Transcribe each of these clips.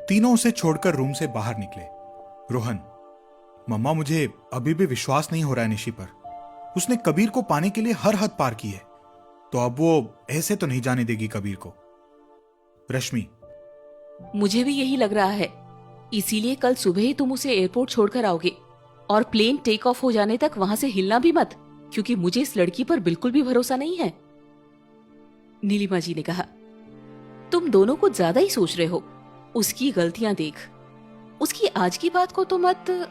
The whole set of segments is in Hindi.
तीनों उसे छोड़कर रूम से बाहर निकले। रोहन, मम्मा मुझे अभी भी विश्वास नहीं हो रहा है निशी पर। उसने कबीर को पाने के लिए हर हद पार की है, तो अब वो ऐसे तो नहीं जाने देगी कबीर को। रश्मि, मुझे भी यही लग रहा है, इसीलिए कल सुबह ही तुम उसे एयरपोर्ट छोड़कर आओगे और प्लेन टेक ऑफ हो जाने तक वहां से हिलना भी मत, क्योंकि मुझे इस लड़की पर बिल्कुल भी भरोसा नहीं है। नीलिमा जी ने कहा, तुम दोनों कुछ ज्यादा ही सोच रहे हो। उसकी गलतियां देख, उसकी आज की बात को तो मत।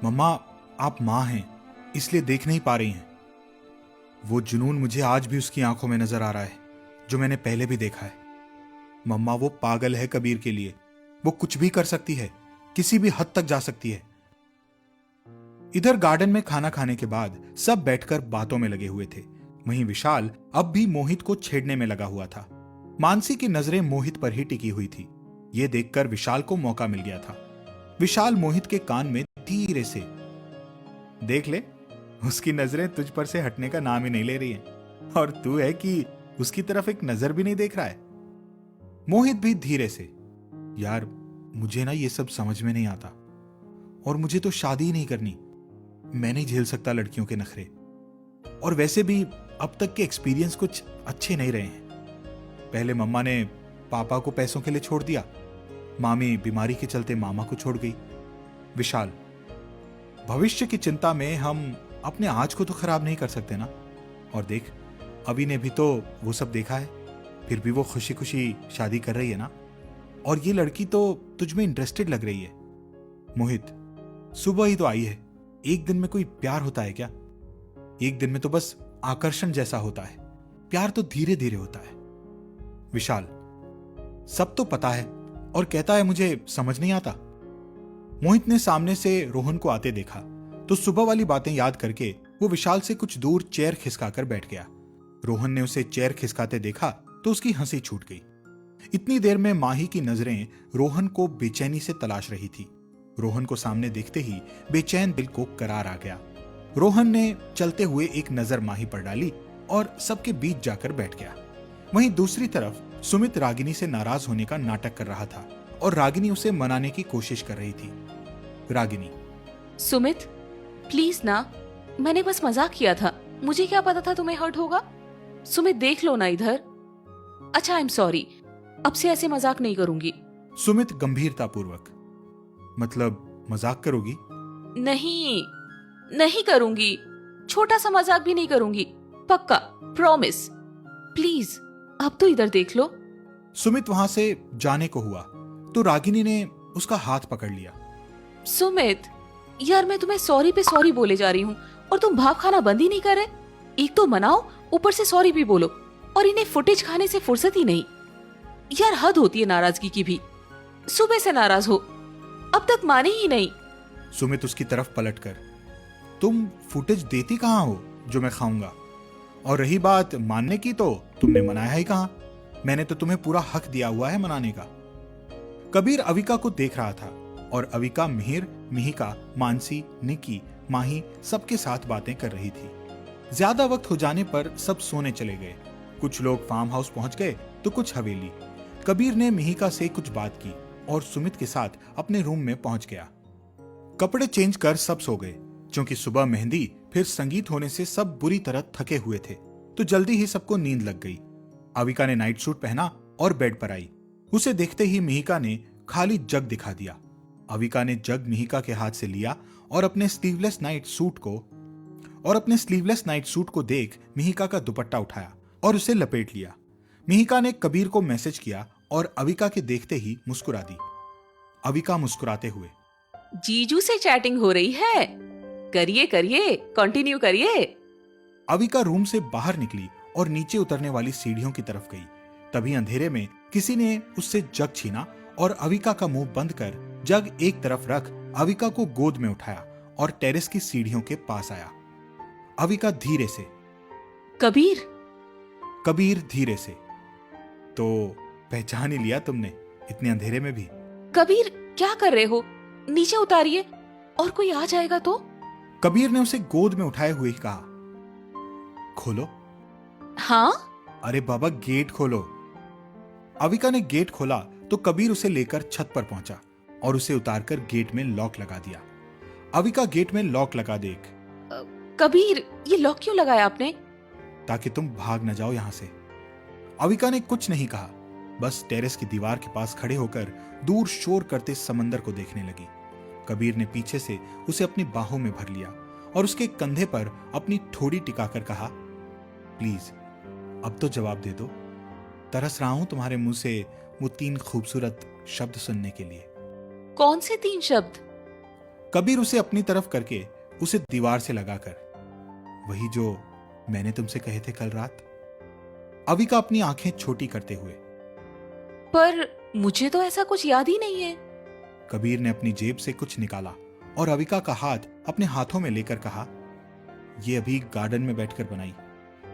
मम्मा आप मां हैं, इसलिए देख नहीं पा रही हैं। वो जुनून मुझे आज भी उसकी आंखों में नजर आ रहा है, जो मैंने पहले भी देखा है। मम्मा वो पागल है कबीर के लिए। वो कुछ भी कर सकती है, किसी भी हद तक जा सकती है। इधर गार्डन में खाना खाने के बाद सब बैठकर बातों में लगे हुए थे। वहीं विशाल अब भी मोहित को छेड़ने में लगा हुआ था। मानसी की नजरें मोहित पर ही टिकी हुई थी। यह देखकर विशाल को मौका मिल गया था। विशाल मोहित के कान में धीरे से, देख ले, उसकी नजरें तुझ पर से हटने का नाम ही नहीं ले रही हैं, और तू है कि उसकी तरफ एक नजर भी नहीं देख रहा है। मोहित भी धीरे से, यार मुझे ना ये सब समझ में नहीं आता, और मुझे तो शादी ही नहीं करनी। मैं नहीं झेल सकता लड़कियों के नखरे, और वैसे भी अब तक के एक्सपीरियंस कुछ अच्छे नहीं रहे हैं। पहले मम्मा ने पापा को पैसों के लिए छोड़ दिया, मामी बीमारी के चलते मामा को छोड़ गई। विशाल, भविष्य की चिंता में हम अपने आज को तो खराब नहीं कर सकते ना। और देख, अभी ने भी तो वो सब देखा है, फिर भी वो खुशी खुशी शादी कर रही है ना। और ये लड़की तो तुझ में इंटरेस्टेड लग रही है। मोहित, सुबह ही तो आई है, एक दिन में कोई प्यार होता है क्या? एक दिन में तो बस आकर्षण जैसा होता है, प्यार तो धीरे धीरे होता है। विशाल, सब तो पता है और कहता है मुझे समझ नहीं आता। मोहित ने सामने से रोहन को आते देखा तो सुबह वाली बातें याद करके वो विशाल से कुछ दूर चेयर खिसकाकर बैठ गया। रोहन ने उसे चेयर खिसकाते देखा तो उसकी हंसी छूट गई। इतनी देर में माही की नजरें रोहन को बेचैनी से तलाश रही थी। रोहन को सामने देखते ही बेचैन दिल को करार आ गया। रोहन ने चलते हुए एक नजर माही पर डाली और सबके बीच जाकर बैठ गया। वहीं दूसरी तरफ सुमित रागिनी से नाराज होने का नाटक कर रहा था और रागिनी उसे मनाने की कोशिश कर रही थी। रागिनी, सुमित प्लीज ना, मैंने बस मजाक किया था, मुझे क्या पता था तुम्हें हर्ट होगा। सुमित देख लो ना इधर। अच्छा आई एम सॉरी, अब से ऐसे मजाक नहीं करूंगी। सुमित गंभीरतापूर्वक, मतलब मजाक करोगी? नहीं नहीं करूंगी, छोटा सा मजाक भी नहीं करूंगी, पक्का, प्रॉमिस। प्लीज अब तो इधर देख लो। सुमित वहां से जाने को हुआ तो रागिनी ने उसका हाथ पकड़ लिया। सुमित यार, मैं तुम्हें सॉरी पे सॉरी बोले जा रही हूँ और तुम भाप खाना बंद ही नहीं कर रहे। एक तो मनाओ, ऊपर से सॉरी भी बोलो, और इन्हें फुटेज खाने से फुर्सत ही नहीं। यार हद होती है नाराजगी की भी। सुबह से नाराज हो, अब तक माने ही नहीं। सुमित उसकी तरफ पलटकर, तुम फुटेज देती कहां हो जो मैं खाऊंगा? और रही बात मानने की, तो तुमने मनाया ही कहां? मैंने तो तुम्हें पूरा हक दिया हुआ है मनाने का। कबीर अविका को देख रहा था और अविका मिहिर, मिहिका, मानसी, निकी, माही सबके साथ बातें कर रही थी। ज्यादा वक्त हो जाने पर सब सोने चले गए। कुछ लोग फार्म हाउस पहुंच गए तो कुछ हवेली। कबीर ने मिहिका से कुछ बात की और सुमित के साथ अपने रूम में पहुंच गया। कपड़े चेंज कर सब सो गए, क्योंकि सुबह मेहंदी फिर संगीत होने से सब बुरी तरह थके हुए थे, तो जल्दी ही सबको नींद लग गई। अविका ने नाइट सूट पहना और बेड पर आई। उसे देखते ही मिहिका ने खाली जग दिखा दिया। अविका ने जग मिहिका के हाथ से लिया और अपने स्लीवलेस नाइट सूट को देख मिहिका का दुपट्टा उठाया और उसे लपेट लिया। मिहिका ने कबीर को मैसेज किया और अविका के देखते ही मुस्कुरा दी। अविका मुस्कुराते हुए, जीजू से चैटिंग हो रही है, करिए करिए, कंटिन्यू करिए। अविका रूम से बाहर निकली और नीचे उतरने वाली सीढ़ियों की तरफ गई। तभी अंधेरे में किसी ने उससे जग छीना और अविका का मुंह बंद कर जग एक तरफ रख अविका को गोद में उठाया और टेरेस की सीढ़ियों के पास आया। अविका धीरे से, कबीर। कबीर धीरे से, तो पहचान ही लिया तुमने इतने अंधेरे में भी। कबीर क्या कर रहे हो, नीचे उतारिए, और कोई आ जाएगा तो। कबीर ने उसे गोद में उठाए हुए कहा, खोलो। हाँ अरे बाबा गेट खोलो। अविका ने गेट खोला तो कबीर उसे लेकर छत पर पहुंचा और उसे उतारकर गेट में लॉक लगा दिया। अविका गेट में लॉक लगा देख। कबीर, ये लॉक क्यों लगाया आपने? ताकि तुम भाग न जाओ यहां से। अविका ने कुछ नहीं कहा, बस टेरेस की दीवार के पास खड़े होकर दूर शोर करते समंदर को देखने लगी। कबीर ने पीछे से उसे अपनी बाहों में भर लिया और उसके कंधे पर अपनी ठोड़ी टिकाकर कहा, प्लीज अब तो जवाब दे दो। तरस रहा हूं तुम्हारे मुंह से वो 3 खूबसूरत शब्द सुनने के लिए। कौन से 3 शब्द? कबीर उसे अपनी तरफ करके उसे दीवार से लगाकर, वही जो मैंने तुमसे कहे थे कल रात। अविका अपनी आंखें छोटी करते हुए, पर मुझे तो ऐसा कुछ याद ही नहीं है। कबीर ने अपनी जेब से कुछ निकाला और अविका का हाथ अपने हाथों में लेकर कहा, ये अभी गार्डन में बैठकर बनाई,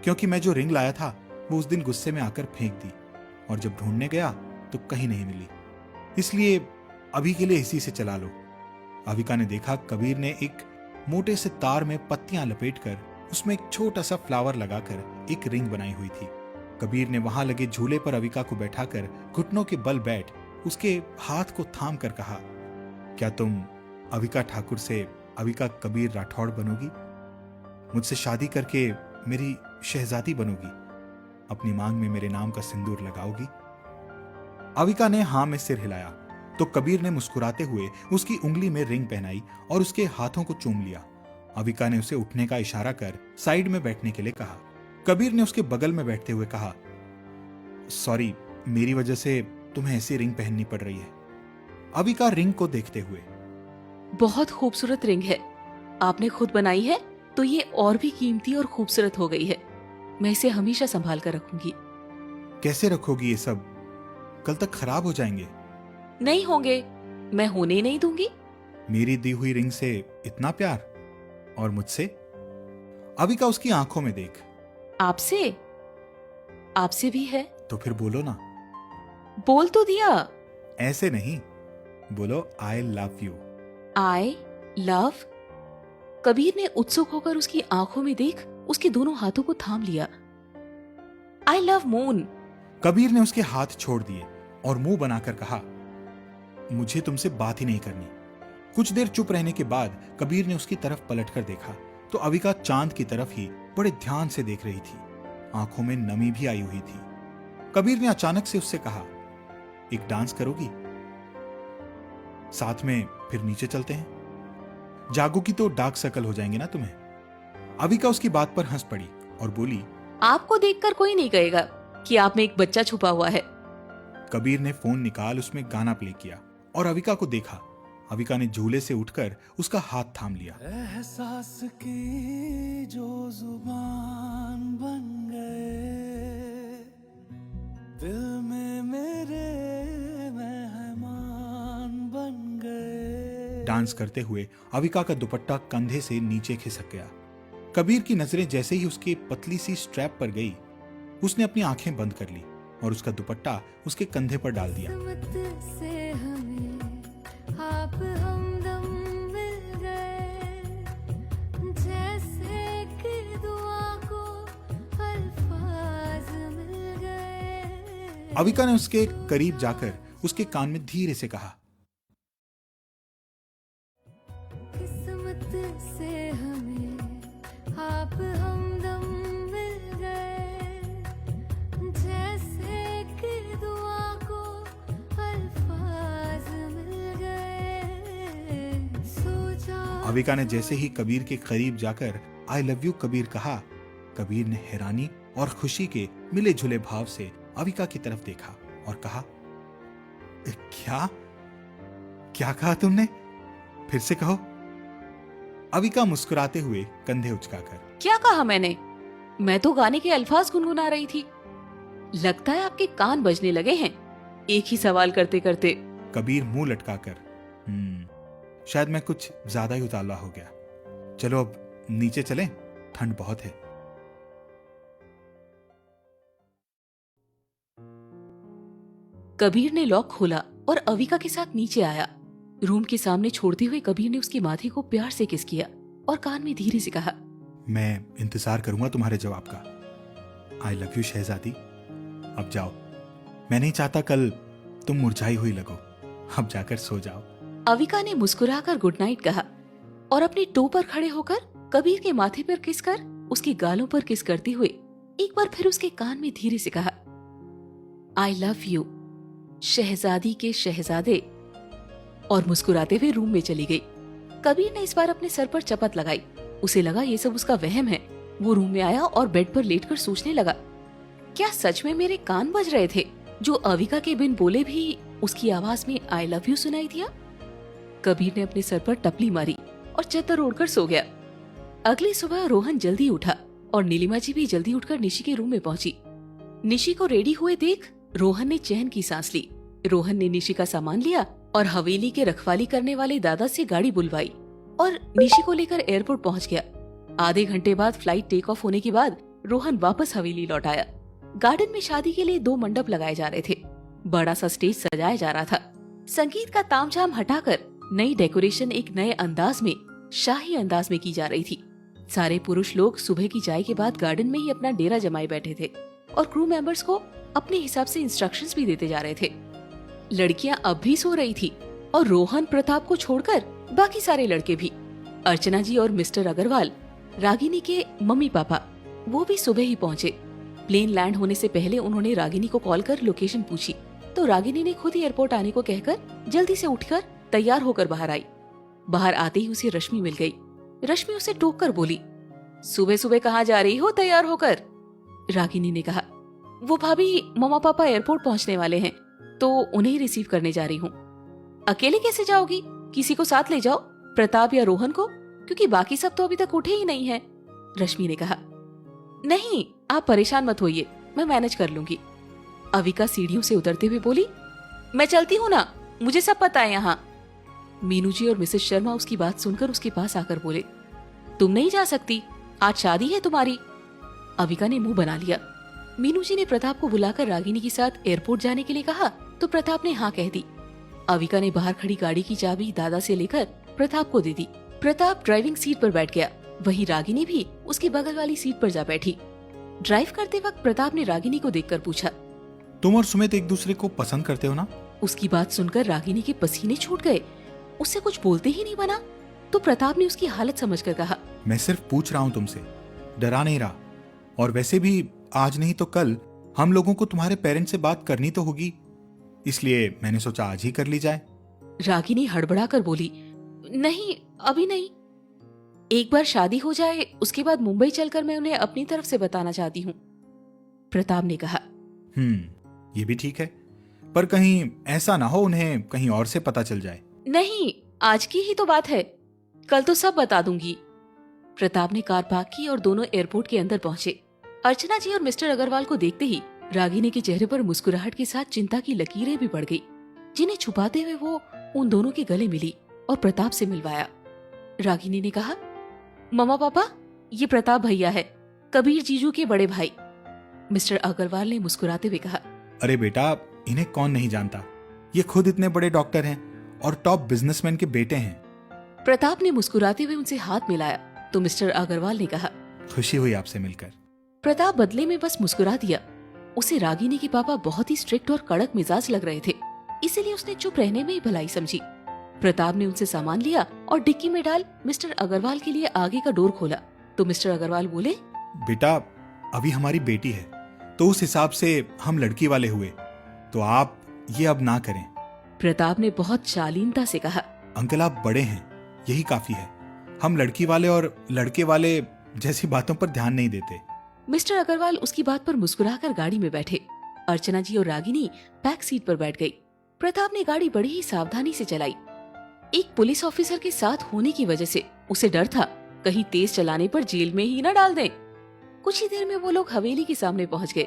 क्योंकि मैं जो रिंग लाया था वो उस दिन गुस्से में आकर फेंक दी और जब ढूंढने गया तो कहीं नहीं मिली, इसलिए अभी के लिए इसी से चला लो। अविका ने देखा कबीर ने एक मोटे से तार में पत्तियां लपेटकर उसमें एक छोटा सा फ्लावर लगाकर एक रिंग बनाई हुई थी। कबीर ने वहां लगे झूले पर अविका को बैठाकर घुटनों के बल बैठ उसके हाथ को थाम कर कहा, क्या तुम अविका ठाकुर से अविका कबीर राठौड़ बनोगी? मुझसे शादी करके मेरी शहजादी बनोगी? अपनी मांग में मेरे नाम का सिंदूर लगाओगी? अविका ने हां में सिर हिलाया तो कबीर ने मुस्कुराते हुए उसकी उंगली में रिंग पहनाई और उसके हाथों को चूम लिया। अविका ने उसे उठने का इशारा कर साइड में बैठने के लिए कहा। कबीर ने उसके बगल में बैठते हुए कहा, सॉरी, मेरी वजह से तुम्हें ऐसी रिंग पहननी पड़ रही है। अविका रिंग को देखते हुए, बहुत खूबसूरत रिंग है, आपने खुद बनाई है तो ये और भी कीमती और खूबसूरत हो गई है। मैं इसे हमेशा संभाल कर रखूंगी। कैसे रखोगी ये सब? कल तक खराब हो जाएंगे। नहीं होंगे, मैं होने ही नहीं दूंगी। मेरी दी हुई रिंग से इतना प्यार, और मुझसे? अविका उसकी आंखों में देख। आपसे? आपसे भी है। तो फिर बोलो ना। बोल तो दिया। ऐसे नहीं, बोलो I love you. I love? Kabir ने उत्सुक होकर उसकी आंखों में देख उसके दोनों हाथों को थाम लिया। I love moon. कबीर ने उसके हाथ छोड़ दिए और मुंह बनाकर कहा, मुझे तुमसे बात ही नहीं करनी। कुछ देर चुप रहने के बाद कबीर ने उसकी तरफ पलटकर देखा तो अविका चांद की तरफ ही बड़े ध्यान से देख रही थी। आंखों में नमी भी आई हुई थी। कबीर ने अचानक से उससे कहा, एक डांस करोगी? साथ में फिर नीचे चलते हैं। जागोगी तो डार्क सर्कल हो जाएंगे ना तुम्हें। अविका उसकी बात पर हंस पड़ी और बोली, आपको देखकर कोई नहीं कहेगा कि आप में एक बच्चा छुपा हुआ है। कबीर ने फोन निकाल उसमें गाना प्ले किया और अविका को देखा। अविका ने झूले से उठकर उसका हाथ थाम लिया। एहसास की जो जुबान बन गए, दिल में मेरे मेहमान बन गए। डांस करते हुए अविका का दुपट्टा कंधे से नीचे खिसक गया। कबीर की नजरें जैसे ही उसके पतली सी स्ट्रैप पर गई, उसने अपनी आंखें बंद कर ली और उसका दुपट्टा उसके कंधे पर डाल दिया। से हमें आप हमदम मिल गए, जैसे कि दुआ को अल्फाज मिल गए। अविका ने उसके करीब जाकर उसके कान में धीरे से कहा, किस्मत से हमें आप हमदम मिल गए, जैसे कि दुआ को अल्फाज मिल गए। सो जाओ। अविका ने जैसे ही कबीर के करीब जाकर आई लव यू कबीर कहा, कबीर ने हैरानी और खुशी के मिले जुले भाव से अविका की तरफ देखा और कहा, क्या क्या कहा तुमने? फिर से कहो। अविका मुस्कुराते हुए कंधे उचकाकर, क्या कहा मैंने? मैं तो गाने के अल्फाज गुनगुना रही थी। लगता है आपके कान बजने लगे हैं एक ही सवाल करते करते। कबीर मुंह लटकाकर, शायद मैं कुछ ज्यादा ही उतावला हो गया। चलो अब नीचे चलें, ठंड बहुत है। कबीर ने लॉक खोला और अविका के साथ नीचे आया। रूम के सामने छोड़ते हुए कबीर ने उसके माथे को प्यार से किस किया और कान में धीरे से कहा, मैं इंतजार करूंगा तुम्हारे जवाब का। आई लव यू शहजादी। अब जाओ, मैं नहीं चाहता कल तुम मुरझाई हुई लगो, अब जाकर सो जाओ। अविका ने मुस्कुराकर गुड नाइट कहा और अपनी टो पर खड़े होकर कबीर के माथे पर किस कर उसके गालों पर किस करते हुए एक बार फिर उसके कान में धीरे से कहा, आई लव यू शहजादी के शहजादे, और मुस्कुराते हुए रूम में चली गई। कबीर ने इस बार अपने सर पर चपत लगाई। उसे लगा ये सब उसका वहम है। वो रूम में आया और बेड पर लेटकर सोचने लगा, क्या सच में मेरे कान बज रहे थे जो अविका के बिन बोले भी उसकी आवाज में आई लव यू सुनाई दिया? कबीर ने अपने सर पर टपली मारी और चद्दर ओढ़कर सो गया। अगली सुबह रोहन जल्दी उठा और नीलिमा जी भी जल्दी उठकर निशी के रूम में पहुंची। निशी को रेडी हुए देख रोहन ने चैन की सांस ली। रोहन ने निशी का सामान लिया और हवेली के रखवाली करने वाले दादा से गाड़ी बुलवाई और निशी को लेकर एयरपोर्ट पहुंच गया। आधे घंटे बाद फ्लाइट टेक ऑफ होने के बाद रोहन वापस हवेली लौट आया। गार्डन में शादी के लिए 2 मंडप लगाए जा रहे थे। बड़ा सा स्टेज सजाया जा रहा था। संगीत का तामझाम हटाकर नई डेकोरेशन एक नए अंदाज में, शाही अंदाज में की जा रही थी। सारे पुरुष लोग सुबह की चाय के बाद गार्डन में ही अपना डेरा जमाए बैठे थे और क्रू मेंबर्स को अपने हिसाब से इंस्ट्रक्शंस भी देते जा रहे थे। लड़कियां अब भी सो रही थी और रोहन प्रताप को छोड़कर बाकी सारे लड़के भी। अर्चना जी और मिस्टर अग्रवाल, रागिनी के मम्मी पापा, वो भी सुबह ही पहुंचे। प्लेन लैंड होने से पहले उन्होंने रागिनी को कॉल कर लोकेशन पूछी तो रागिनी ने खुद ही एयरपोर्ट आने को कहकर जल्दी से उठकर तैयार होकर बाहर आई। बाहर आते ही उसे रश्मि मिल गई। रश्मि उसे टोक कर बोली, सुबह सुबह कहाँ जा रही हो तैयार होकर? रागिनी ने कहा, वो भाभी मम्मा पापा एयरपोर्ट पहुंचने वाले हैं तो उन्हें ही रिसीव करने जा रही हूँ। अकेले कैसे जाओगी? किसी को साथ ले जाओ, प्रताप या रोहन को, क्योंकि बाकी सब तो अभी तक उठे ही नहीं हैं। रश्मि ने कहा, नहीं आप परेशान मत होइए, मैं मैनेज कर लूंगी। अविका सीढ़ियों से उतरते हुए बोली, मैं चलती हूँ ना, मुझे सब पता है यहाँ। मीनू जी और मिसेस शर्मा उसकी बात सुनकर उसके पास आकर बोले, तुम नहीं जा सकती, आज शादी है तुम्हारी। अविका ने मुंह बना लिया। मीनू जी ने प्रताप को बुलाकर रागिनी के साथ एयरपोर्ट जाने के लिए कहा तो प्रताप ने हाँ कह दी। अविका ने बाहर खड़ी गाड़ी की चाबी दादा से लेकर प्रताप को दे दी। प्रताप ड्राइविंग सीट पर बैठ गया। वहीं रागिनी भी उसकी बगल वाली सीट पर जा बैठी। ड्राइव करते वक्त प्रताप ने रागिनी को देखकर पूछा, तुम और सुमित एक दूसरे को पसंद करते हो ना? उसकी बात सुनकर रागिनी के पसीने छूट गए। उससे कुछ बोलते ही नहीं बना तो प्रताप ने उसकी हालत समझकर कहा, मैं सिर्फ पूछ रहा हूँ तुमसे, डरा नहीं रहा। और वैसे भी आज नहीं तो कल हम लोगों को तुम्हारे पेरेंट्स से बात करनी तो होगी, इसलिए मैंने सोचा आज ही कर ली जाए। रागिनी हड़बड़ा कर बोली, नहीं अभी नहीं, एक बार शादी हो जाए उसके बाद मुंबई चलकर मैं उन्हें अपनी तरफ से बताना चाहती हूँ। प्रताप ने कहा, ये भी ठीक है, पर कहीं ऐसा ना हो उन्हें कहीं और से पता चल जाए। नहीं आज की ही तो बात है, कल तो सब बता दूंगी। प्रताप ने कार पार्क की और दोनों एयरपोर्ट के अंदर पहुंचे। अर्चना जी और मिस्टर अग्रवाल को देखते ही रागिनी के चेहरे पर मुस्कुराहट के साथ चिंता की लकीरें भी बढ़ गई, जिन्हें छुपाते हुए वो उन दोनों के गले मिली और प्रताप से मिलवाया। रागिनी ने कहा, मम्मा पापा ये प्रताप भैया है, कबीर जीजू के बड़े भाई। मिस्टर अग्रवाल ने मुस्कुराते हुए कहा, अरे बेटा इन्हें कौन नहीं जानता, ये खुद इतने बड़े डॉक्टर हैं और टॉप बिजनेसमैन के बेटे हैं। प्रताप ने मुस्कुराते हुए उनसे हाथ मिलाया तो मिस्टर अग्रवाल ने कहा, खुशी हुई आपसे मिलकर। प्रताप बदले में बस मुस्कुरा दिया। उसे रागिनी के पापा बहुत ही स्ट्रिक्ट और कड़क मिजाज लग रहे थे, इसीलिए उसने चुप रहने में ही भलाई समझी। प्रताप ने उनसे सामान लिया और डिक्की में डाल मिस्टर अग्रवाल के लिए आगे का डोर खोला तो मिस्टर अग्रवाल बोले, बेटा अभी हमारी बेटी है तो उस हिसाब से हम लड़की वाले हुए, तो आप ये अब ना करें। प्रताप ने बहुत शालीनता से कहा, अंकल आप बड़े हैं, यही काफी है, हम लड़की वाले और लड़के वाले जैसी बातों पर ध्यान नहीं देते। मिस्टर अग्रवाल उसकी बात पर मुस्कुराकर गाड़ी में बैठे। अर्चना जी और रागिनी बैक सीट पर बैठ गई। प्रताप ने गाड़ी बड़ी ही सावधानी से चलाई। एक पुलिस ऑफिसर के साथ होने की वजह से उसे डर था कहीं तेज चलाने पर जेल में ही न डाल दें। कुछ ही देर में वो लोग हवेली के सामने पहुंच गए।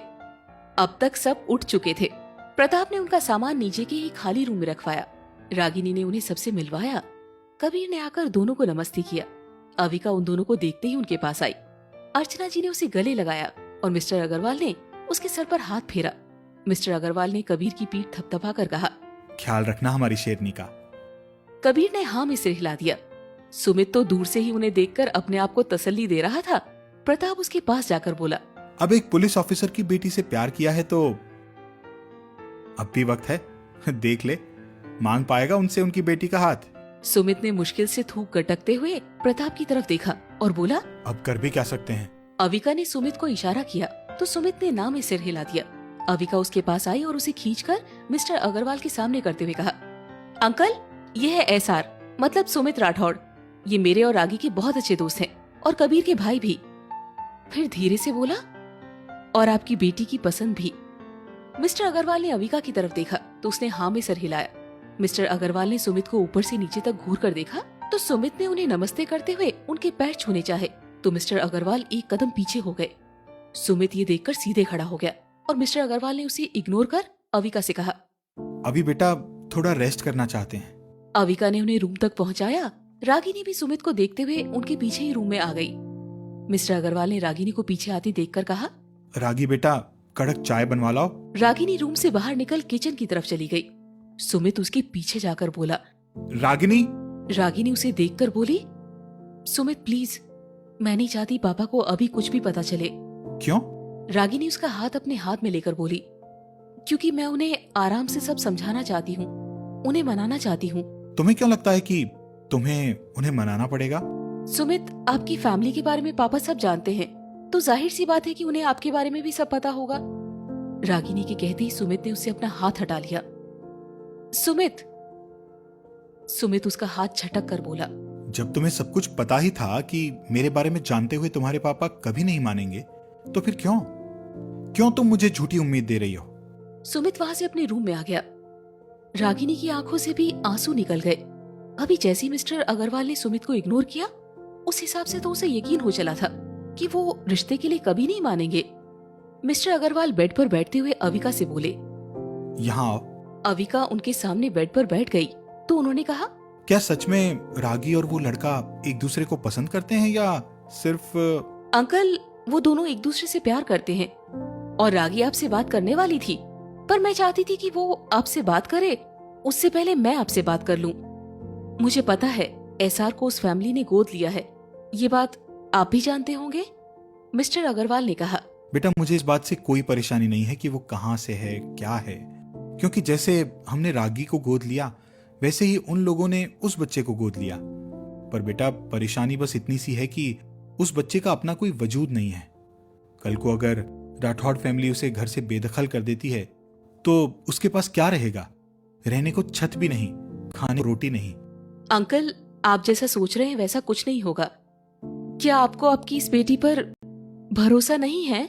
अब तक सब उठ चुके थे। प्रताप ने उनका सामान नीचे के ही खाली रूम में रखवाया। रागिनी ने उन्हें सबसे मिलवाया। कबीर ने आकर दोनों को नमस्ते किया। अविका उन दोनों को देखते ही उनके पास आई। अर्चना जी ने उसे गले लगाया और मिस्टर अग्रवाल ने उसके सर पर हाथ फेरा। मिस्टर अग्रवाल ने कबीर की पीठ थपथपा कर कहा, ख्याल रखना हमारी शेरनी का। कबीर ने हाँ में सिर हिला दिया। सुमित तो दूर से ही उन्हें देखकर अपने आप को तसल्ली दे रहा था। प्रताप उसके पास जाकर बोला, अब एक पुलिस ऑफिसर की बेटी से प्यार किया है तो अब भी वक्त है देख ले, मांग पाएगा उनसे उनकी बेटी का हाथ। सुमित ने मुश्किल से थूक गटकते हुए प्रताप की तरफ देखा और बोला। अब कर भी क्या सकते हैं। अविका ने सुमित को इशारा किया तो सुमित ने ना में सिर हिला दिया। अविका उसके पास आई और उसे खींचकर मिस्टर अग्रवाल के सामने करते हुए कहा, अंकल, ये है एसआर, मतलब सुमित राठौड़। ये मेरे और रागी के बहुत अच्छे दोस्त हैं और कबीर के भाई भी। फिर धीरे से बोला, और आपकी बेटी की पसंद भी। मिस्टर अग्रवाल ने अविका की तरफ देखा तो उसने हाँ में सर हिलाया। मिस्टर अग्रवाल ने सुमित को ऊपर से नीचे तक घूर कर देखा तो सुमित ने उन्हें नमस्ते करते हुए उनके पैर छूने चाहे तो मिस्टर अग्रवाल एक कदम पीछे हो गए। सुमित ये देखकर सीधे खड़ा हो गया और मिस्टर अग्रवाल ने उसे इग्नोर कर अविका से कहा, अभी बेटा थोड़ा रेस्ट करना चाहते हैं। अविका ने उन्हें रूम तक पहुंचाया। रागिनी भी सुमित को देखते हुए उनके पीछे ही रूम में आ गई। मिस्टर अग्रवाल ने रागिनी को पीछे आती देखकर कहा, रागी बेटा, कड़क चाय बनवा लाओ। रागिनी रूम से बाहर निकल किचन की तरफ चली गई। सुमित उसके पीछे जाकर बोला। रागिनी। रागिनी उसे देखकर बोली, सुमित प्लीज, मैं नहीं चाहती पापा को अभी कुछ भी पता चले। क्यों? रागिनी उसका हाथ अपने हाथ में लेकर बोली, क्योंकि मैं उन्हें आराम से सब समझाना चाहती हूँ, उन्हें मनाना चाहती हूँ। तुम्हें क्यों लगता है कि तुम्हें उन्हें मनाना पड़ेगा? सुमित, आपकी फैमिली के बारे में पापा सब जानते हैं, तो जाहिर सी बात है कि उन्हें आपके बारे में भी सब पता होगा। रागिनी के कहते ही सुमित ने उससे अपना हाथ हटा लिया। सुमित उसका हाथ झटक कर बोला, जब तुम्हें सब कुछ पता ही था कि मेरे बारे में जानते हुए तुम्हारे पापा कभी नहीं मानेंगे, तो फिर क्यों तुम मुझे झूठी उम्मीद दे रही हो? सुमित वहां से अपने रूम में आ गया। रागिनी की आंखों से भी आंसू निकल गए। अभी जैसे ही मिस्टर अग्रवाल ने सुमित को इग्नोर किया, उस हिसाब से तो उसे यकीन हो चला था कि वो रिश्ते के लिए कभी नहीं मानेंगे। मिस्टर अग्रवाल बेड पर बैठते हुए अविका से बोले, यहाँ आओ। अविका उनके सामने बेड पर बैठ गई तो उन्होंने कहा, क्या सच में रागी और वो लड़का एक दूसरे को पसंद करते हैं या सिर्फ? अंकल, वो दोनों एक दूसरे से प्यार करते हैं और रागी आपसे बात करने वाली थी, पर मैं चाहती थी कि वो आपसे बात करे उससे पहले मैं आपसे बात कर लूं। मुझे पता है एसआर को उस फैमिली ने गोद लिया है, ये बात आप भी जानते होंगे। मिस्टर अग्रवाल ने कहा, बेटा मुझे इस बात से कोई परेशानी नहीं है कि वो कहाँ से है, क्या है, क्योंकि जैसे हमने रागी को गोद लिया वैसे ही उन लोगों ने उस बच्चे को गोद लिया। पर बेटा परेशानी बस इतनी सी है कि उस बच्चे का अपना कोई वजूद नहीं है। कल को अगर राठौड़ फैमिली उसे घर से बेदखल कर देती है तो उसके पास क्या रहेगा? रहने को छत भी नहीं, खाने को रोटी नहीं। अंकल, आप जैसा सोच रहे हैं वैसा कुछ नहीं होगा। क्या आपको आपकी इस बेटी पर भरोसा नहीं है?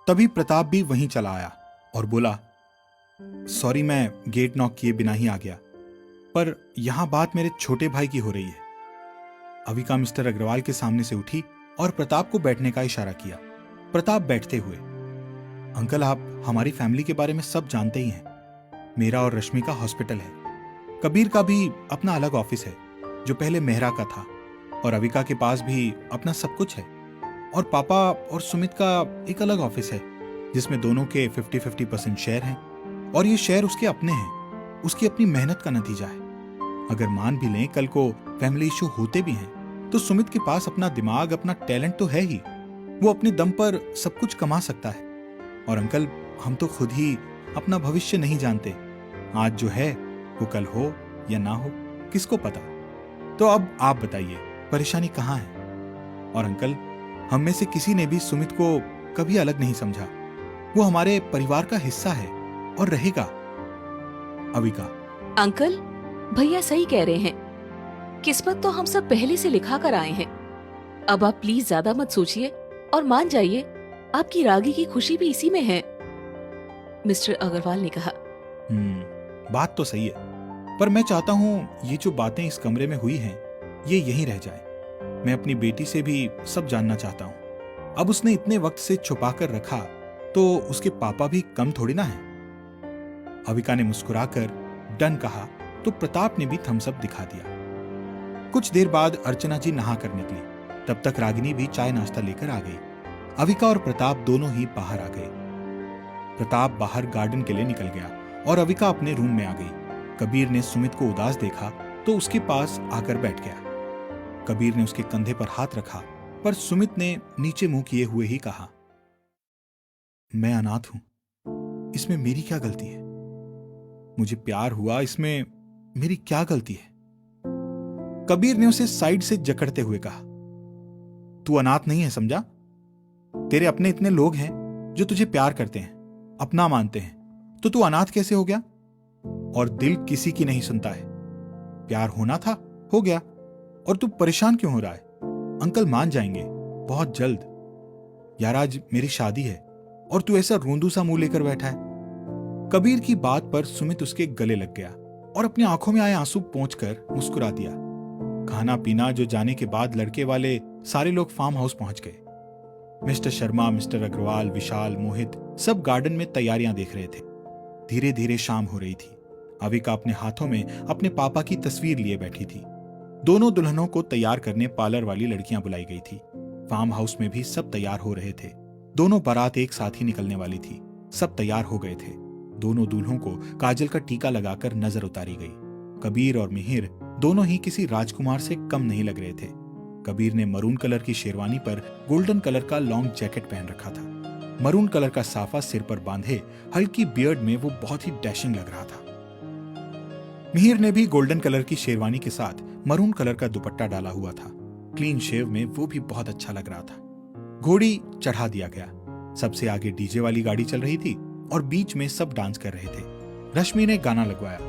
तभी प्रताप भी वहीं चला आया और बोला, सॉरी मैं गेट नॉक किए बिना ही आ गया, पर यहां बात मेरे छोटे भाई की हो रही है। अविका मिस्टर अग्रवाल के सामने से उठी और प्रताप को बैठने का इशारा किया। प्रताप बैठते हुए, अंकल आप हमारी फैमिली के बारे में सब जानते ही हैं। मेरा और रश्मि का हॉस्पिटल है, कबीर का भी अपना अलग ऑफिस है जो पहले मेहरा का था, और अविका के पास भी अपना सब कुछ है, और पापा और सुमित का एक अलग ऑफिस है जिसमें दोनों के 50-50% शेयर हैं, और ये शेयर उसके अपने हैं, उसकी अपनी मेहनत का नतीजा है। अगर मान भी लें कल को फैमिली इशू होते भी हैं तो सुमित के पास अपना दिमाग, अपना टैलेंट तो है ही, वो अपने दम पर सब कुछ कमा सकता है। और अंकल हम तो खुद ही अपना भविष्य नहीं जानते, आज जो है वो कल हो या ना हो किसको पता। तो अब आप बताइए परेशानी कहाँ है? और अंकल हम में से किसी ने भी सुमित को कभी अलग नहीं समझा, वो हमारे परिवार का हिस्सा है और रहेगा। अविका, अंकल भैया सही कह रहे हैं, किस्मत तो हम सब पहले से लिखा कर आए हैं। अब आप प्लीज ज्यादा मत सोचिए और मान जाइए, आपकी रागी की खुशी भी इसी में है। मिस्टर अग्रवाल ने कहा, बात तो सही है, पर मैं चाहता हूँ ये जो बातें इस कमरे में हुई हैं ये यहीं रह जाए। मैं अपनी बेटी से भी सब जानना चाहता हूँ। अब उसने इतने वक्त से छुपा कर रखा तो उसके पापा भी कम थोड़ी ना है। अविका ने मुस्कुराकर डन कहा तो प्रताप ने भी थम्स अप दिखा दिया। कुछ देर बाद अर्चना जी नहा कर निकली, तब तक रागिनी भी चाय नाश्ता लेकर आ गई। अविका और प्रताप दोनों ही बाहर आ गए। प्रताप बाहर गार्डन के लिए निकल गया और अविका अपने रूम में आ गई। कबीर ने सुमित को उदास देखा तो उसके पास आकर बैठ गया। कबीर ने उसके कंधे पर हाथ रखा, पर सुमित ने नीचे मुंह किए हुए ही कहा, मैं अनाथ हूं, इसमें मेरी क्या गलती है? मुझे प्यार हुआ, इसमें मेरी क्या गलती है? कबीर ने उसे साइड से जकड़ते हुए कहा, तू अनाथ नहीं है, समझा? तेरे अपने इतने लोग हैं जो तुझे प्यार करते हैं, अपना मानते हैं, तो तू अनाथ कैसे हो गया? और दिल किसी की नहीं सुनता है। प्यार होना था, हो गया, और तू परेशान क्यों हो रहा है? अंकल मान जाएंगे बहुत जल्द। यार आज मेरी शादी है और तू ऐसा रोंदू सा मुंह लेकर बैठा है। कबीर की बात पर सुमित उसके गले लग गया और अपनी आंखों में आए आंसू पोंछकर मुस्कुरा दिया। खाना पीना जो जाने के बाद लड़के वाले सारे लोग फार्म हाउस पहुंच गए। मिस्टर शर्मा, मिस्टर अग्रवाल, विशाल, मोहित सब गार्डन में तैयारियां देख रहे थे। धीरे धीरे शाम हो रही थी। अविका अपने हाथों में अपने पापा की तस्वीर लिए बैठी थी। दोनों दुल्हनों को तैयार करने पार्लर वाली लड़कियां बुलाई गई थी। फार्म हाउस में भी सब तैयार हो रहे थे। दोनों बारात एक साथ ही निकलने वाली थी। सब तैयार हो गए थे। दोनों दूल्हों को काजल का टीका लगाकर नजर उतारी गई। कबीर और मिहिर दोनों ही किसी राजकुमार से कम नहीं लग रहे थे। कबीर ने मरून कलर की शेरवानी पर गोल्डन कलर का लॉन्ग जैकेट पहन रखा था। मरून कलर का साफा सिर पर बांधे हल्की बियर्ड में वो बहुत ही डैशिंग लग रहा था। मिहिर ने भी गोल्डन कलर की शेरवानी के साथ मरून कलर का दुपट्टा डाला हुआ था। क्लीन शेव में वो भी बहुत अच्छा लग रहा था। घोड़ी चढ़ा दिया गया। सबसे आगे डीजे वाली गाड़ी चल रही थी और बीच में सब डांस कर रहे थे। रश्मि ने गाना लगवाया,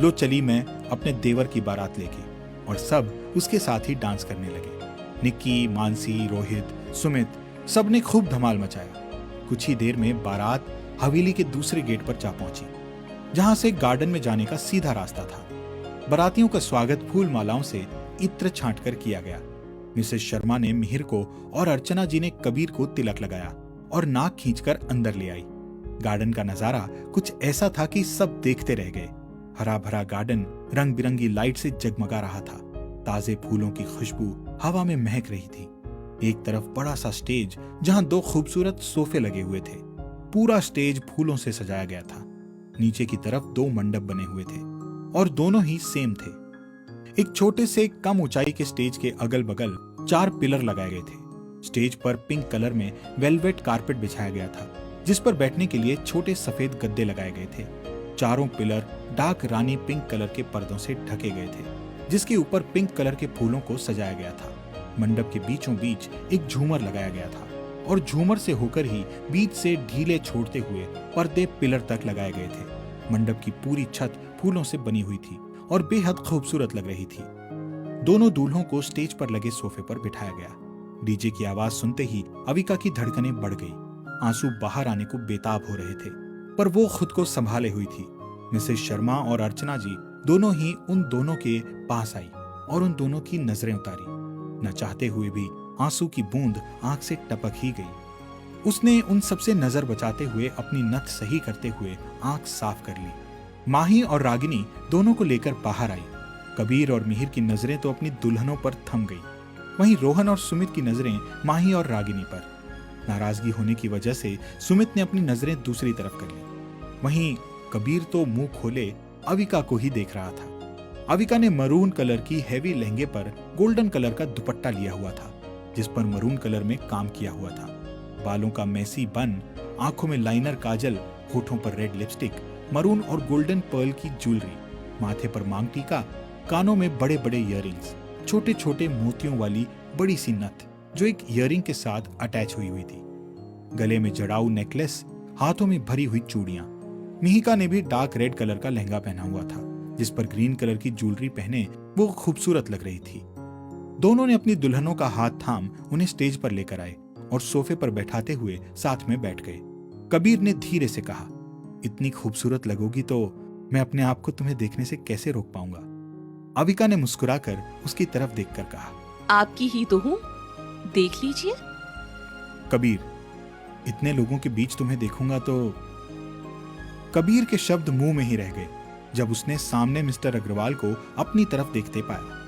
लो चली मैं अपने देवर की बारात लेके, और सब उसके साथ ही डांस करने लगे। निक्की, मानसी, रोहित, सुमित सब ने खूब धमाल मचाया। कुछ ही देर में बारात हवेली के दूसरे गेट पर जा पहुंची, जहां से गार्डन में जाने का सीधा रास्ता था। बारातियों का स्वागत फूल मालाओं से इत्र छांटकर किया गया। मिसेस शर्मा ने मिहिर को और अर्चना जी ने कबीर को तिलक लगाया और नाक खींचकर अंदर ले आई। गार्डन का नजारा कुछ ऐसा था कि सब देखते रह गए। हरा भरा गार्डन रंग बिरंगी लाइट से जगमगा रहा था। ताजे फूलों की खुशबू हवा में महक रही थी। एक तरफ बड़ा सा स्टेज जहां 2 खूबसूरत सोफे लगे हुए थे। पूरा स्टेज फूलों से सजाया गया था। नीचे की तरफ 2 मंडप बने हुए थे और दोनों ही सेम थे। एक छोटे से कम ऊंचाई के स्टेज के अगल बगल 4 पिलर लगाए गए थे। स्टेज पर पिंक कलर में वेलवेट कारपेट बिछाया गया था, जिस पर बैठने के लिए छोटे सफेद गद्दे लगाए गए थे। चारों पिलर डार्क रानी पिंक कलर के पर्दों से ढके गए थे, जिसके ऊपर पिंक कलर के फूलों को सजाया गया था। मंडप के बीचों बीच एक झूमर लगाया गया था और झूमर से होकर ही बीच से ढीले छोड़ते हुए पर्दे पिलर तक लगाए गए थे। मंडप की पूरी छत फूलों से बनी हुई थी और बेहद खूबसूरत लग रही थी। दोनों दूल्हों को स्टेज पर लगे सोफे पर बिठाया गया। डीजे की आवाज सुनते ही अविका की धड़कनें बढ़ गई। आंसू बाहर आने को बेताब हो रहे थे, पर वो खुद को संभाले हुई थी। मिसेस शर्मा और अर्चना जी दोनों ही उन दोनों के पास आई और उन दोनों की नजरें उतारी। न चाहते हुए भी आंसू की बूंद आंख से टपक ही गई। उसने उन सबसे नजर बचाते हुए अपनी नथ सही करते हुए आंख साफ कर ली। माही और रागिनी दोनों को लेकर बाहर आई। कबीर और मिहिर की नजरें तो अपनी दुल्हनों पर थम गई। वहीं रोहन और सुमित की नजरें माही और रागिनी पर। नाराजगी होने की वजह से सुमित ने अपनी नजरें दूसरी तरफ कर ली। वहीं कबीर तो मुंह खोले अविका को ही देख रहा था। अविका ने मरून कलर की हैवी लहंगे पर गोल्डन कलर का दुपट्टा लिया हुआ था, जिस पर मरून कलर में काम किया हुआ था। बालों का मैसी बन, आंखों में लाइनर काजल, होठों पर रेड लिपस्टिक, मरून और गोल्डन पर्ल की ज्वेलरी, माथे पर मांग टीका, कानों में बड़े बड़े इयररिंग्स, छोटे छोटे मोतियों वाली बड़ी सी नथ जो एक इयररिंग के साथ अटैच हुई हुई थी, गले में जड़ाऊ नेकलेस, हाथों में भरी हुई चूड़ियां। मिहिका ने भी डार्क रेड कलर का लहंगा पहना हुआ था, जिस पर ग्रीन कलर की ज्वेलरी पहने वो खूबसूरत लग रही थी। दोनों ने अपनी दुल्हनों का हाथ थाम उन्हें स्टेज पर लेकर आए और सोफे पर बैठाते हुए साथ में बैठ गए। कबीर ने धीरे से कहा, इतनी खूबसूरत लगोगी तो मैं अपने आप को तुम्हें देखने से कैसे रोक पाऊंगा। अविका ने मुस्कुराकर उसकी तरफ देखकर कहा, आपकी ही तो हूँ, देख लीजिए। कबीर, इतने लोगों के बीच तुम्हें देखूंगा तो। कबीर के शब्द मुंह में ही रह गए जब उसने सामने मिस्टर अग्रवाल को अपनी तरफ देखते पाया।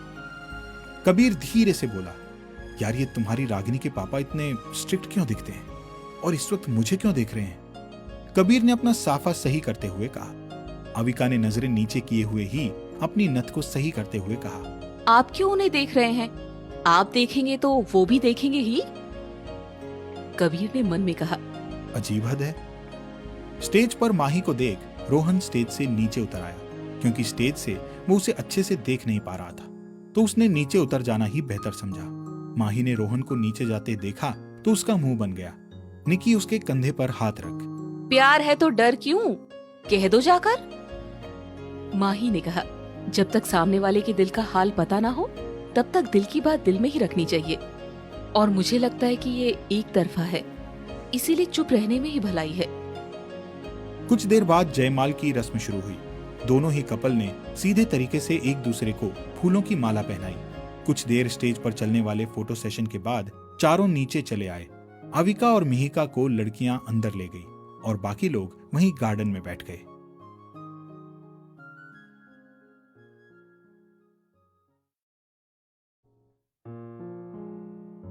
कबीर धीरे से बोला, यार ये तुम्हारी रागिनी के पापा इतने स्ट्रिक्ट क्यों दिखते हैं और इस वक्त मुझे क्यों देख रहे हैं? कबीर ने अपना साफा सही करते हुए कहा। अविका ने नजरें नीचे किए हुए ही अपनी नथ को सही करते हुए कहा, आप क्यों उन्हें देख रहे हैं? आप देखेंगे तो वो भी देखेंगे ही। कबीर ने मन में कहा। अजीब हद है। स्टेज पर माही को देख रोहन स्टेज से नीचे उतर आया, क्योंकि स्टेज से वो उसे अच्छे से देख नहीं पा रहा था, तो उसने नीचे उतर जाना ही बेहतर समझा। माही ने रोहन को नीचे जाते देखा तो उसका मुंह बन गया। निकी उसके कंधे पर हाथ रख। प्यार है तो डर क्यों? कह दो जाकर। माही ने कहा, जब तक सामने वाले के दिल का हाल पता ना हो तब तक दिल की बात दिल में ही रखनी चाहिए। और मुझे लगता है कि ये एक तरफा है, इसीलिए चुप रहने में ही भलाई है। कुछ देर बाद जयमाल की रस्म शुरू हुई। दोनों ही कपल ने सीधे तरीके से एक दूसरे को फूलों की माला पहनाई। कुछ देर स्टेज पर चलने वाले फोटो सेशन के बाद चारों नीचे चले आए। अविका और मिहिका को लड़कियां अंदर ले गई और बाकी लोग वहीं गार्डन में बैठ गए।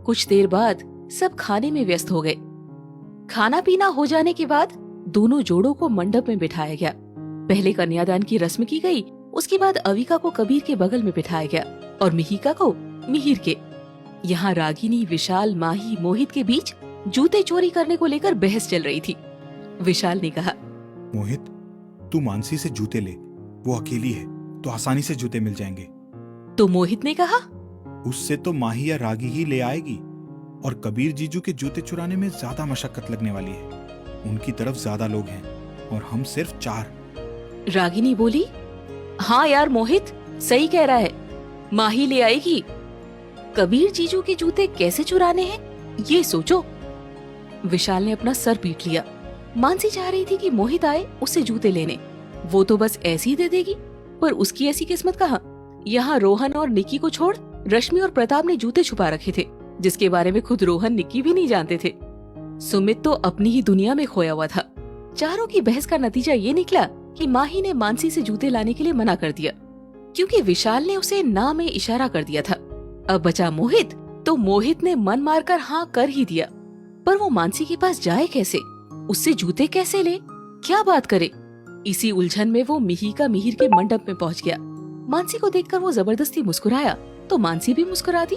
कुछ देर बाद सब खाने में व्यस्त हो गए। खाना पीना हो जाने के बाद दोनों जोड़ों को मंडप में बिठाया गया। पहले कन्यादान की रस्म की गई, उसके बाद अविका को कबीर के बगल में बिठाया गया और मिहिका को मिहिर के। यहाँ रागिनी, विशाल, माही, मोहित के बीच जूते चोरी करने को लेकर बहस चल रही थी। विशाल ने कहा, मोहित, तू मानसी से जूते ले, वो अकेली है तो आसानी से जूते मिल जाएंगे। तो मोहित ने कहा, उससे तो माही या रागी ही ले आएगी, और कबीर जीजू के जूते चुराने में ज्यादा मशक्कत लगने वाली है। उनकी तरफ ज्यादा लोग हैं और हम सिर्फ 4। रागिनी बोली, हाँ यार मोहित सही कह रहा है, माही ले आएगी। कबीर जीजू के जूते कैसे चुराने हैं ये सोचो। विशाल ने अपना सर पीट लिया। मानसी चाह रही थी कि मोहित आए उससे जूते लेने, वो तो बस ऐसे ही दे देगी, पर उसकी ऐसी किस्मत कहाँ। यहाँ रोहन और निक्की को छोड़ रश्मि और प्रताप ने जूते छुपा रखे थे, जिसके बारे में खुद रोहन निक्की भी नहीं जानते थे। सुमित तो अपनी ही दुनिया में खोया हुआ था। चारों की बहस का नतीजा ये निकला कि माही ने मानसी से जूते लाने के लिए मना कर दिया, क्योंकि विशाल ने उसे ना में इशारा कर दिया था। अब बचा मोहित, तो मोहित ने मन मारकर हाँ कर ही दिया, पर वो मानसी के पास जाए कैसे, उससे जूते कैसे ले, क्या बात करे। इसी उलझन में वो मिहिका मिहिर के मंडप में पहुंच गया। मानसी को देखकर वो जबरदस्ती मुस्कुराया तो मानसी भी मुस्कुरा दी।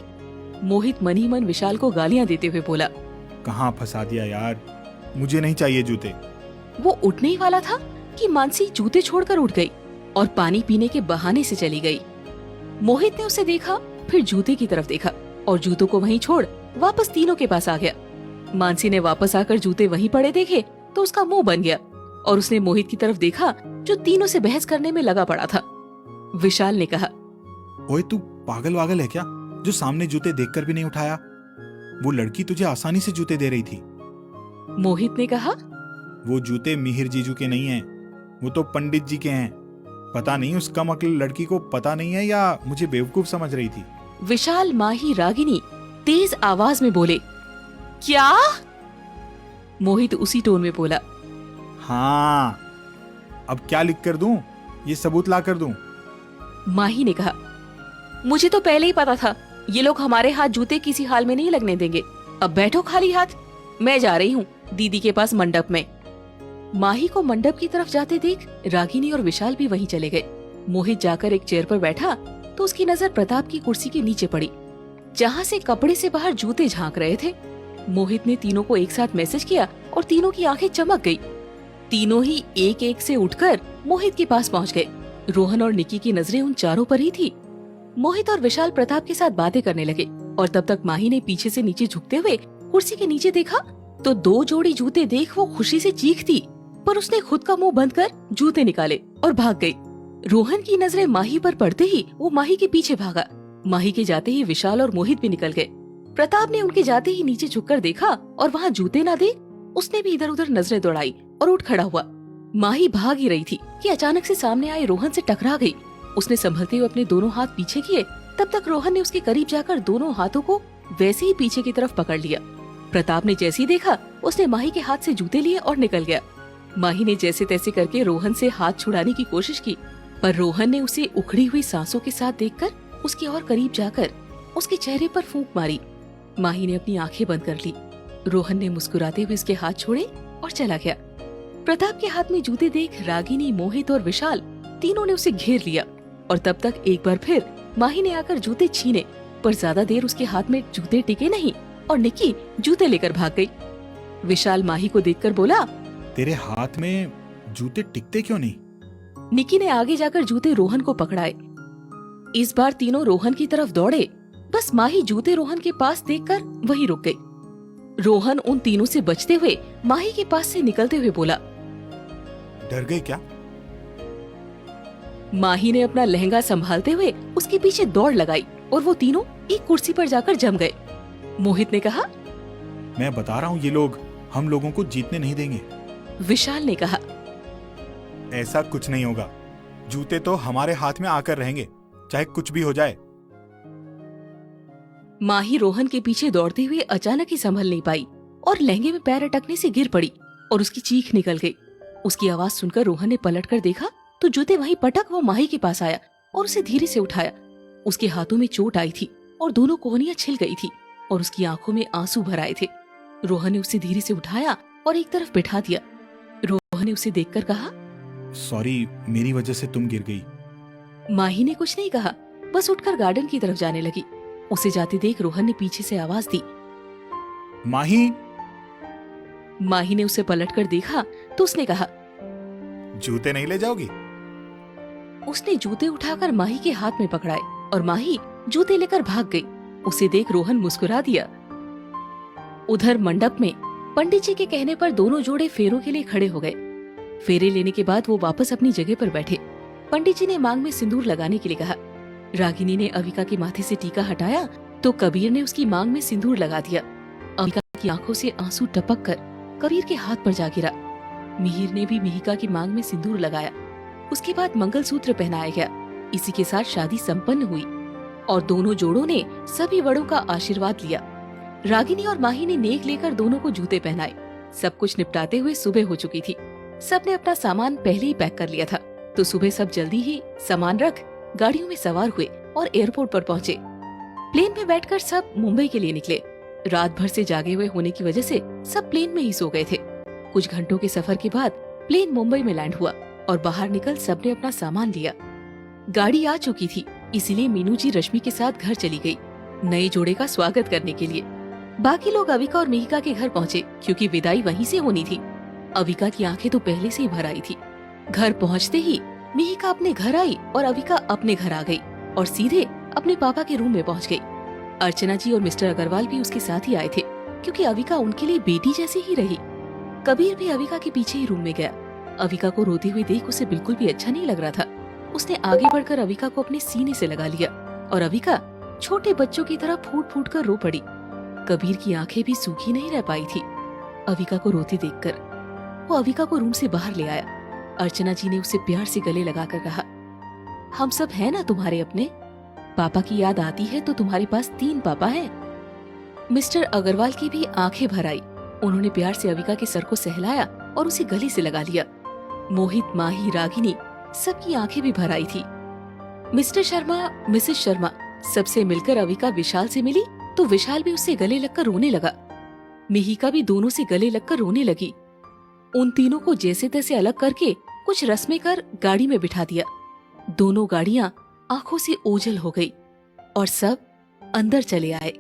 मोहित मन ही मन विशाल को गालियां देते हुए बोला, कहाँ फंसा दिया यार, मुझे नहीं चाहिए जूते। वो उठने ही वाला था कि मानसी जूते छोड़कर उठ गई और पानी पीने के बहाने से चली गई। मोहित ने उसे देखा, फिर जूते की तरफ देखा और जूतों को वहीं छोड़ वापस तीनों के पास आ गया। मानसी ने वापस आकर जूते वहीं पड़े देखे तो उसका मुंह बन गया और उसने मोहित की तरफ देखा जो तीनों से बहस करने में लगा पड़ा था। विशाल ने कहा, ओए तू पागल वागल है क्या, जो सामने जूते देखकर भी नहीं उठाया? वो लड़की तुझे आसानी से जूते दे रही थी। मोहित ने कहा, वो जूते मिहिर जीजू के नहीं हैं, वो तो पंडित जी के हैं। पता नहीं उस कम अक्ल लड़की को पता नहीं है या मुझे बेवकूफ समझ रही थी। विशाल, माही, रागिनी तेज आवाज में बोले, क्या? मोहित उसी टोन में बोला, हाँ, अब क्या लिख कर दूं, ये सबूत ला कर दूं? माही ने कहा, मुझे तो पहले ही पता था ये लोग हमारे हाथ जूते किसी हाल में नहीं लगने देंगे। अब बैठो खाली हाथ, मैं जा रही हूँ दीदी के पास मंडप में। माही को मंडप की तरफ जाते देख रागिनी और विशाल भी वहीं चले गए। मोहित जाकर एक चेयर पर बैठा तो उसकी नजर प्रताप की कुर्सी के नीचे पड़ी, जहाँ से कपड़े से बाहर जूते झांक रहे थे। मोहित ने तीनों को एक साथ मैसेज किया और तीनों की आंखें चमक गई। तीनों ही एक एक से उठकर मोहित के पास पहुंच गए। रोहन और निक्की की नजरें उन चारों पर ही थी। मोहित और विशाल प्रताप के साथ बातें करने लगे और तब तक माही ने पीछे से नीचे झुकते हुए कुर्सी के नीचे देखा तो 2 जोड़ी जूते देख वो खुशी से चीखती, पर उसने खुद का मुंह बंद कर जूते निकाले और भाग गई। रोहन की नजरें माही पर पड़ते ही वो माही के पीछे भागा। माही के जाते ही विशाल और मोहित भी निकल गए। प्रताप ने उनके जाते ही नीचे झुककर देखा और वहाँ जूते ना देख उसने भी इधर उधर नजरें दौड़ाई और उठ खड़ा हुआ। माही भाग ही रही थी कि अचानक से सामने आए रोहन से टकरा गई। उसने संभलते हुए अपने दोनों हाथ पीछे किए, तब तक रोहन ने उसके करीब जाकर दोनों हाथों को वैसे ही पीछे की तरफ पकड़ लिया। प्रताप ने जैसे ही देखा उसने माही के हाथ से जूते लिए और निकल गया। माही ने जैसे तैसे करके रोहन से हाथ छुड़ाने की कोशिश की, पर रोहन ने उसे उखड़ी हुई सांसों के साथ देखकर उसके और करीब जाकर उसके चेहरे पर फूंक मारी। माही ने अपनी आंखें बंद कर ली। रोहन ने मुस्कुराते हुए उसके हाथ छोड़े और चला गया। प्रताप के हाथ में जूते देख रागिनी, मोहित और विशाल तीनों ने उसे घेर लिया। और तब तक एक बार फिर माही ने आकर जूते छीने, पर ज्यादा देर उसके हाथ में जूते टिके नहीं और निक्की जूते लेकर भाग गई। विशाल माही को देखकर बोला, तेरे हाथ में जूते टिकते क्यों नहीं? निक्की ने आगे जाकर जूते रोहन को पकड़ाए। इस बार तीनों रोहन की तरफ दौड़े, बस माही जूते रोहन के पास देखकर वहीं रुक गई। रोहन उन तीनों से बचते हुए माही के पास से निकलते हुए बोला, डर गए क्या? माही ने अपना लहंगा संभालते हुए उसके पीछे दौड़ लगाई और वो तीनों एक कुर्सी पर जाकर जम गए। मोहित ने कहा, मैं बता रहा हूँ, ये लोग हम लोगों को जीतने नहीं देंगे। विशाल ने कहा, ऐसा कुछ नहीं होगा, जूते तो हमारे हाथ में आकर रहेंगे, चाहे कुछ भी हो जाए। माही रोहन के पीछे दौड़ते हुए अचानक ही संभल नहीं पाई और लहंगे में पैर अटकने से गिर पड़ी और उसकी चीख निकल गई। उसकी आवाज सुनकर रोहन ने पलटकर देखा तो जूते वहीं पटक वो माही के पास आया और उसे धीरे से उठाया। उसके हाथों में चोट आई थी और दोनों कोहनियां छिल गई थी और उसकी आंखों में आंसू भर आए थे। रोहन ने उसे धीरे से उठाया और एक तरफ बिठा दिया। रोहन ने उसे देखकर कहा, सॉरी, मेरी वजह से तुम गिर गई। माही ने कुछ नहीं कहा, बस उठकर गार्डन की तरफ जाने लगी। उसे जाते देख रोहन ने पीछे से आवाज दी, माही। माही ने उसे पलटकर देखा तो उसने कहा, जूते नहीं ले जाओगी? उसने जूते उठाकर माही के हाथ में पकड़ाए और माही जूते लेकर भाग गई। उसे देख रोहन मुस्कुरा दिया। उधर मंडप में पंडित जी के कहने पर दोनों जोड़े फेरों के लिए खड़े हो गए। फेरे लेने के बाद वो वापस अपनी जगह पर बैठे। पंडित जी ने मांग में सिंदूर लगाने के लिए कहा। रागिनी ने अविका के माथे से टीका हटाया तो कबीर ने उसकी मांग में सिंदूर लगा दिया। अविका की आंखों से आंसू टपक कर कबीर के हाथ पर जा गिरा। मिहिर ने भी मिहिका की मांग में सिंदूर लगाया। उसके बाद मंगलसूत्र पहनाया गया। इसी के साथ शादी संपन्न हुई और दोनों जोड़ों ने सभी बड़ों का आशीर्वाद लिया। रागिनी और माही ने नेक लेकर दोनों को जूते पहनाए। सब कुछ निपटाते हुए सुबह हो चुकी थी। सबने अपना सामान पहले ही पैक कर लिया था तो सुबह सब जल्दी ही सामान रख गाड़ियों में सवार हुए और एयरपोर्ट पर पहुंचे। प्लेन में बैठकर सब मुंबई के लिए निकले। रात भर से जागे हुए होने की वजह से सब प्लेन में ही सो गए थे। कुछ घंटों के सफर के बाद प्लेन मुंबई में लैंड हुआ और बाहर निकल सबने अपना सामान लिया। गाड़ी आ चुकी थी, इसीलिए मीनू जी रश्मि के साथ घर चली गई नए जोड़े का स्वागत करने के लिए। बाकी लोग अविका और मिहिका के घर पहुँचे क्योंकि विदाई वहीं से होनी थी। अविका की आंखें तो पहले से ही भर आई थी। घर पहुँचते ही मिहिका अपने घर आई और अविका अपने घर आ गई और सीधे अपने पापा के रूम में पहुँच गई। अर्चना जी और मिस्टर अग्रवाल भी उसके साथ ही आए थे क्योंकि अविका उनके लिए बेटी जैसी ही रही। कबीर भी अविका के पीछे ही रूम में गया। अविका को रोती हुई देख उसे बिल्कुल भी अच्छा नहीं लग रहा था। उसने आगे बढ़कर अविका को अपने सीने से लगा लिया और अविका छोटे बच्चों की तरह फूट फूट कर रो पड़ी। कबीर की आंखें भी सूखी नहीं रह पाई थी अविका को रोती देखकर। वो अविका को रूम से बाहर ले आया। अर्चना जी ने उसे प्यार से गले लगाकर कहा, हम सब है ना तुम्हारे अपने? पापा की याद आती है तो तुम्हारे पास 3 पापा हैं। मिस्टर अग्रवाल की भी आंखें भर आई। उन्होंने प्यार से अविका के सर को सहलाया और उसे गले से लगा लिया। मोहित, माही, रागिनी सबकी आंखें भी भर आई थी। मिस्टर शर्मा, मिसेस शर्मा सबसे मिलकर अविका विशाल से मिली तो विशाल भी उससे गले लगकर रोने लगा। मिहिका भी दोनों से गले लगकर रोने लगी। उन तीनों को जैसे तैसे अलग करके कुछ रस्में कर गाड़ी में बिठा दिया। दोनों गाड़ियां आंखों से ओझल हो गई और सब अंदर चले आए।